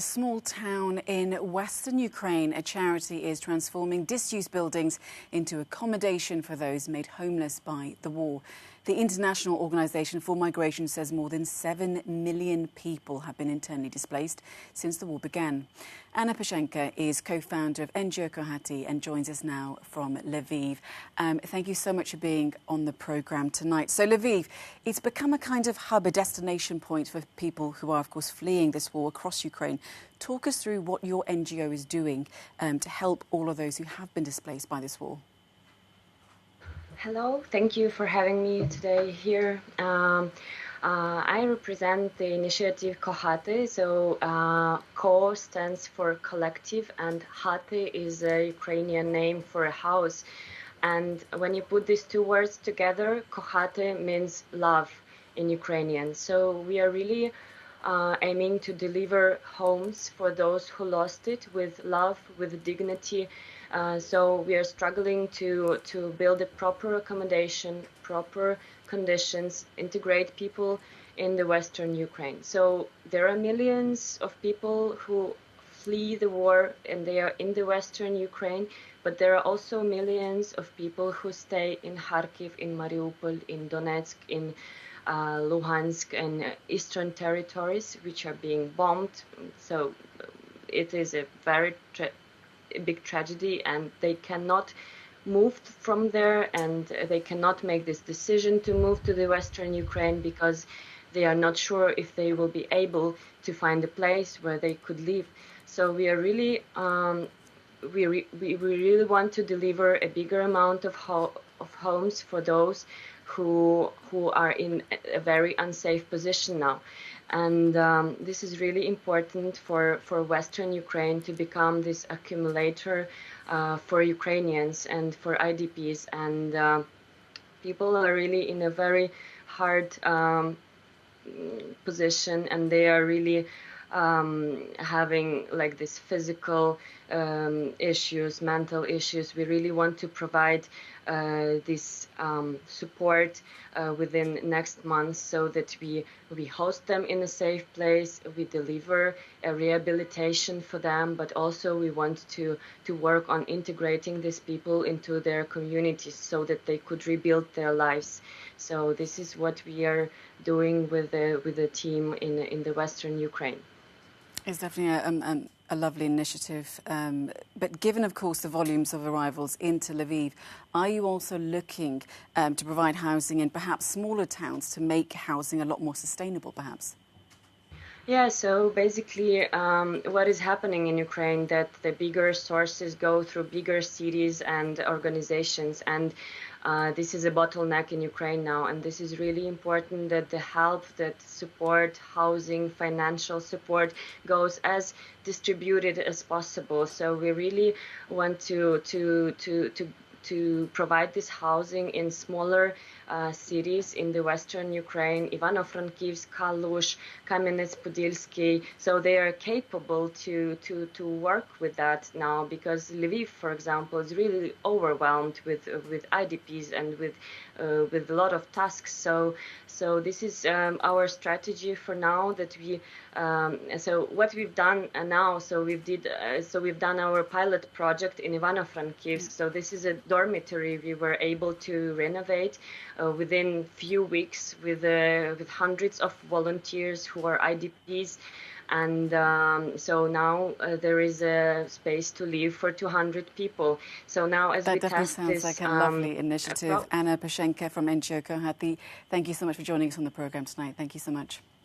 a small town in western Ukraine, a charity is transforming disused buildings into accommodation for those made homeless by the war. The International Organization for Migration says more than 7 million people have been internally displaced since the war began. Anna Pashenka is co-founder of NGO Cokhaty and joins us now from Lviv. Thank you so much for being on the programme tonight. So Lviv, it's become a kind of hub, a destination point for people who are, of course, fleeing this war across Ukraine. Talk us through what your NGO is doing to help all of those who have been displaced by this war. Hello, thank you for having me today here. I represent the initiative Cokhaty. So Ko stands for collective and Haty is a Ukrainian name for a house. And when you put these two words together, Cokhaty means love in Ukrainian. So we are really aiming to deliver homes for those who lost it with love, with dignity. So we are struggling to build a proper accommodation, proper conditions, integrate people in the Western Ukraine. So there are millions of people who flee the war and they are in the Western Ukraine, but there are also millions of people who stay in Kharkiv, in Mariupol, in Donetsk, in Luhansk and eastern territories, which are being bombed. So it is a very big tragedy, and they cannot move from there, and they cannot make this decision to move to the Western Ukraine because they are not sure if they will be able to find a place where they could live. So we are really we really want to deliver a bigger amount of homes for those who are in a very unsafe position now. And this is really important for Western Ukraine to become this accumulator for Ukrainians and for IDPs. And people are really in a very hard position, and they are really having like this physical issues, mental issues. We really want to provide this support within next month, so that we host them in a safe place, we deliver a rehabilitation for them, but also we want to work on integrating these people into their communities so that they could rebuild their lives. So this is what we are doing with the team in the Western Ukraine. It's definitely a lovely initiative. But given, of course, the volumes of arrivals into Lviv, are you also looking to provide housing in perhaps smaller towns to make housing a lot more sustainable, perhaps? Yeah, so basically what is happening in Ukraine, that the bigger sources go through bigger cities and organizations, and this is a bottleneck in Ukraine now, and this is really important that the help, that support, housing, financial support goes as distributed as possible. So we really want to provide this housing in smaller cities in the Western Ukraine, Ivano-Frankivsk, Kalush, Kamenets-Podilsky. So they are capable to work with that now, because Lviv, for example, is really overwhelmed with IDPs and with a lot of tasks. So this is our strategy for now. That we so what we've done now. So we've done our pilot project in Ivano-Frankivsk. So this is a dormitory we were able to renovate within few weeks with hundreds of volunteers who are IDPs. And so now there is a space to live for 200 people. So now as we test this... That definitely sounds like a lovely initiative. Anna Pashenka from NGO Cokhaty, thank you so much for joining us on the programme tonight. Thank you so much.